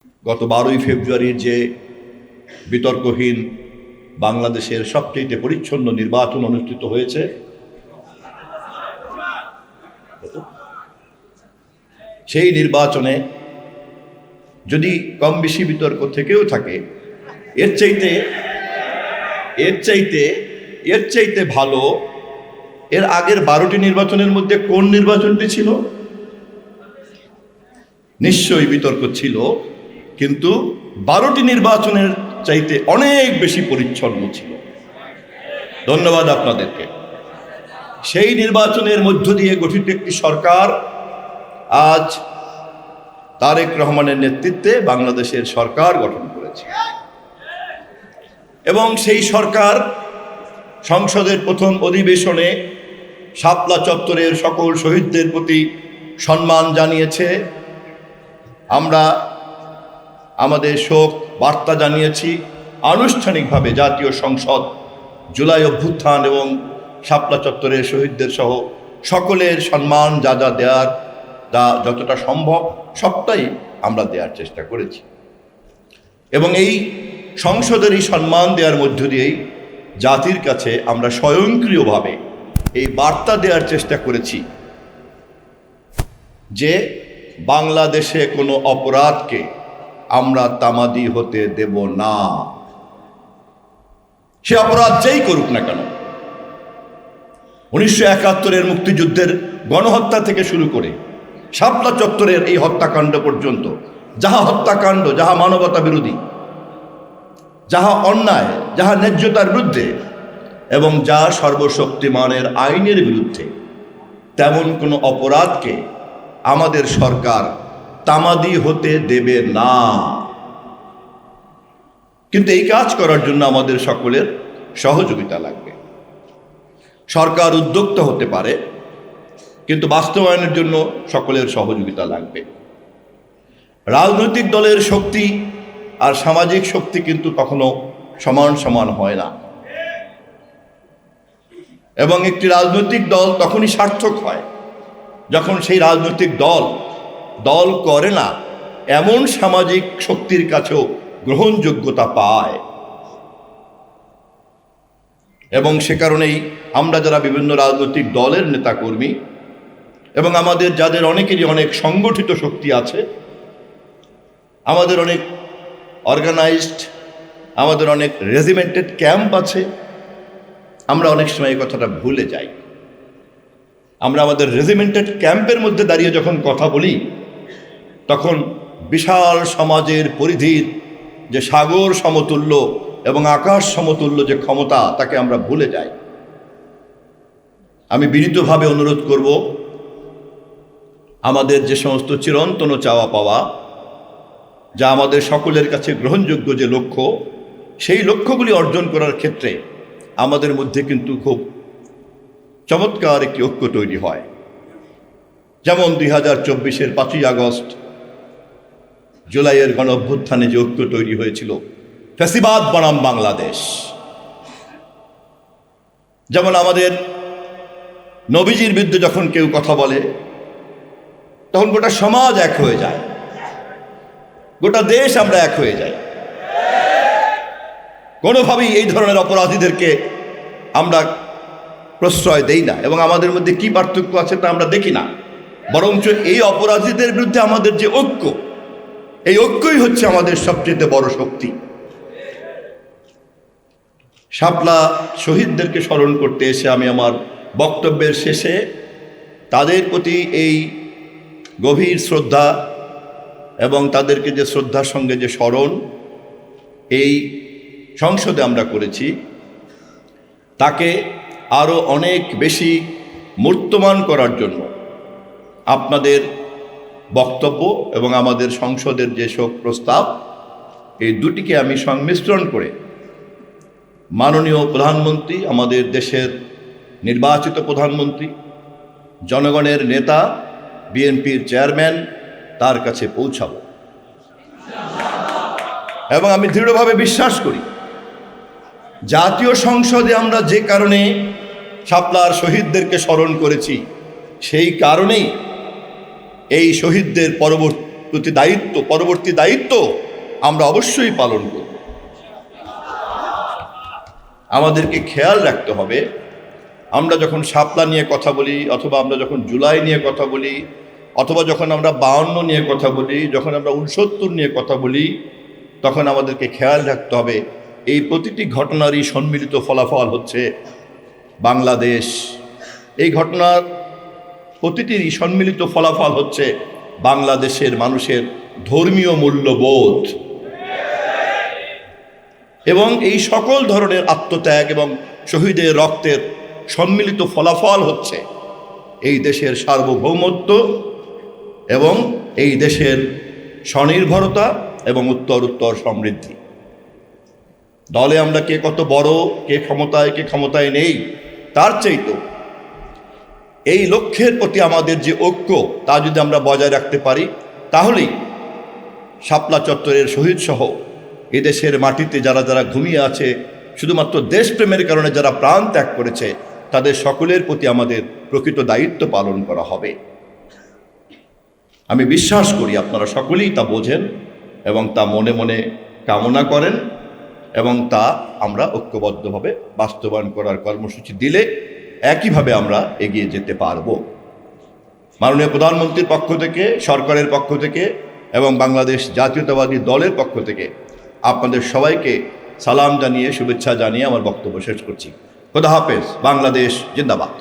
গত 12ই ফেব্রুয়ারির যে বিতর্কহীন বাংলাদেশের সবচেয়ে পরিচ্ছন্ন নির্বাচন অনুষ্ঠিত হয়েছে, সেই নির্বাচনে যদি কম বেশি বিতর্ক থেকেও থাকে, এর চাইতে ভালো এর আগের 12টি নির্বাচনের মধ্যে কোন নির্বাচনটি ছিল? নিশ্চয়ই বিতর্ক ছিল, কিন্তু 12টি নির্বাচনের চাইতে অনেক বেশি পরিচ্ছন্ন ছিল। ধন্যবাদ আপনাদেরকে। সেই নির্বাচনের মধ্য দিয়ে গঠিত একটি সরকার আজ তারেক রহমানের নেতৃত্বে বাংলাদেশের সরকার গঠন করেছে, এবং সেই সরকার সংসদের প্রথম অধিবেশনে শাপলা চত্বরের সকল শহীদদের প্রতি সম্মান জানিয়েছে। আমরা আমাদের শোক বার্তা জানিয়েছি। আনুষ্ঠানিকভাবে জাতীয় সংসদ জুলাই অভ্যুত্থান এবং শাপলা চত্বরের শহীদদের সহ সকলের সম্মান যা যা দেওয়ার, তা যতটা সম্ভব সবটাই আমরা দেওয়ার চেষ্টা করেছি, এবং এই সংসদের এই সম্মান দেওয়ার মধ্য দিয়েই জাতির কাছে আমরা স্বয়ংক্রিয়ভাবে এই বার্তা দেওয়ার চেষ্টা করেছি যে বাংলাদেশে কোনো অপরাধকে আমরা তামাদি হতে দেব না। সে অপরাধ যেই করুক না কেন, 1971-এর মুক্তিযুদ্ধের গণহত্যা থেকে শুরু করে শাপলা চত্বরের এই হত্যাকাণ্ড পর্যন্ত, যাহা হত্যাকাণ্ড, যাহা মানবতা বিরোধী, যাহা অন্যায়, যাহা ন্যায্যতার বিরুদ্ধে এবং যা সর্বশক্তিমানের আইনের বিরুদ্ধে, তেমন কোনো অপরাধকে আমাদের সরকার তামাদি হতে দেবে না। কিন্তু এই কাজ করার জন্য আমাদের সকলের সহযোগিতা লাগবে। সরকার উদ্যোক্তা হতে পারে, কিন্তু বাস্তবায়নের জন্য সকলের সহযোগিতা লাগবে। রাজনৈতিক দলের শক্তি আর সামাজিক শক্তি কিন্তু কখনো সমান সমান হয় না, এবং একটি রাজনৈতিক দল তখনই সার্থক হয় যখন সেই রাজনৈতিক দল করে না এমন সামাজিক শক্তির কাছেও গ্রহণযোগ্যতা পায়। এবং সে কারণেই আমরা যারা বিভিন্ন রাজনৈতিক দলের নেতাকর্মী এবং আমাদের যাদের অনেকেরই অনেক সংগঠিত শক্তি আছে, আমাদের অনেক অর্গানাইজড, আমাদের অনেক রেজিমেন্টেড ক্যাম্প আছে, আমরা অনেক সময় এই কথাটা ভুলে যাই। আমরা আমাদের রেজিমেন্টেড ক্যাম্পের মধ্যে দাঁড়িয়ে যখন কথা বলি, তখন বিশাল সমাজের পরিধির যে সাগর সমতুল্য এবং আকাশ সমতুল্য যে ক্ষমতা, তাকে আমরা ভুলে যাই। আমি বিনীতভাবে অনুরোধ করব, আমাদের যে সমস্ত চিরন্তন চাওয়া পাওয়া, যা আমাদের সকলের কাছে গ্রহণযোগ্য যে লক্ষ্য, সেই লক্ষ্যগুলি অর্জন করার ক্ষেত্রে আমাদের মধ্যে কিন্তু খুব চমৎকার একটি ঐক্য তৈরি হয়। যেমন 2024-এর 5ই আগস্ট জুলাইয়ের গণ অভ্যুত্থানে যে ঐক্য তৈরি হয়েছিল, ফ্যাসিবাদ বনাম বাংলাদেশ। যেমন আমাদের নবীজির বিরুদ্ধে যখন কেউ কথা বলে, তখন গোটা সমাজ এক হয়ে যায়, গোটা দেশ আমরা এক হয়ে যাই। কোনোভাবেই এই ধরনের অপরাধীদেরকে আমরা প্রশ্রয় দেই না, এবং আমাদের মধ্যে কি পার্থক্য আছে তা আমরা দেখি না, বরঞ্চ এই অপরাধীদের বিরুদ্ধে আমাদের যে ঐক্য, এই ঐক্যই হচ্ছে আমাদের সবচেয়ে বড় শক্তি। শাপলা শহীদদেরকে স্মরণ করতে এসে আমি আমার বক্তব্যের শেষে তাদের প্রতি এই গভীর শ্রদ্ধা এবং তাদেরকে যে শ্রদ্ধার সঙ্গে যে স্মরণ এই সংসদে আমরা করেছি, তাকে আরও অনেক বেশি মূর্তমান করার জন্য আপনাদের বক্তব্য এবং আমাদের সংসদের যে শোক প্রস্তাব, এই দুটিকে আমি সংমিশ্রণ করে মাননীয় প্রধানমন্ত্রী, আমাদের দেশের নির্বাচিত প্রধানমন্ত্রী, জনগণের নেতা, বিএনপির চেয়ারম্যান, তার কাছে পৌঁছাব। এবং আমি দৃঢ়ভাবে বিশ্বাস করি, জাতীয় সংসদে আমরা যে কারণে শাপলার শহীদদেরকে স্মরণ করেছি, সেই কারণেই এই শহীদদের প্রতি দায়িত্ব, পরবর্তী দায়িত্ব আমরা অবশ্যই পালন করব। আমাদেরকে খেয়াল রাখতে হবে, আমরা যখন শাপলা নিয়ে কথা বলি, অথবা আমরা যখন জুলাই নিয়ে কথা বলি, অথবা যখন আমরা 52 নিয়ে কথা বলি, যখন আমরা 69 নিয়ে কথা বলি, তখন আমাদেরকে খেয়াল রাখতে হবে এই প্রতিটি ঘটনারই সম্মিলিত ফলাফল হচ্ছে বাংলাদেশ। এই ঘটনার প্রতিটিরই সম্মিলিত ফলাফল হচ্ছে বাংলাদেশের মানুষের ধর্মীয় মূল্যবোধ, এবং এই সকল ধরনের আত্মত্যাগ এবং শহীদের রক্তের সম্মিলিত ফলাফল হচ্ছে এই দেশের সার্বভৌমত্ব এবং এই দেশের স্বনির্ভরতা এবং উত্তর উত্তর সমৃদ্ধি। দলে আমরা কে কত বড়, কে ক্ষমতায় নেই, তার চাইতো এই লক্ষ্যের প্রতি আমাদের যে ঐক্য, তা যদি আমরা বজায় রাখতে পারি, তাহলেই শাপলা চত্বরের শহীদ সহ এদেশের মাটিতে যারা যারা ঘুমিয়ে আছে, শুধুমাত্র দেশপ্রেমের কারণে যারা প্রাণ ত্যাগ করেছে, তাদের সকলের প্রতি আমাদের প্রকৃত দায়িত্ব পালন করা হবে। আমি বিশ্বাস করি আপনারা সকলেই তা বোঝেন এবং তা মনে মনে কামনা করেন, এবং তা আমরা ঐক্যবদ্ধভাবে বাস্তবায়ন করার কর্মসূচি দিলে একইভাবে আমরা এগিয়ে যেতে পারব। মাননীয় প্রধানমন্ত্রীর পক্ষ থেকে, সরকারের পক্ষ থেকে এবং বাংলাদেশ জাতীয়তাবাদী দলের পক্ষ থেকে আপনাদের সবাইকে সালাম জানিয়ে, শুভেচ্ছা জানিয়ে আমার বক্তব্য শেষ করছি। খোদা হাফেজ। বাংলাদেশ জিন্দাবাদ।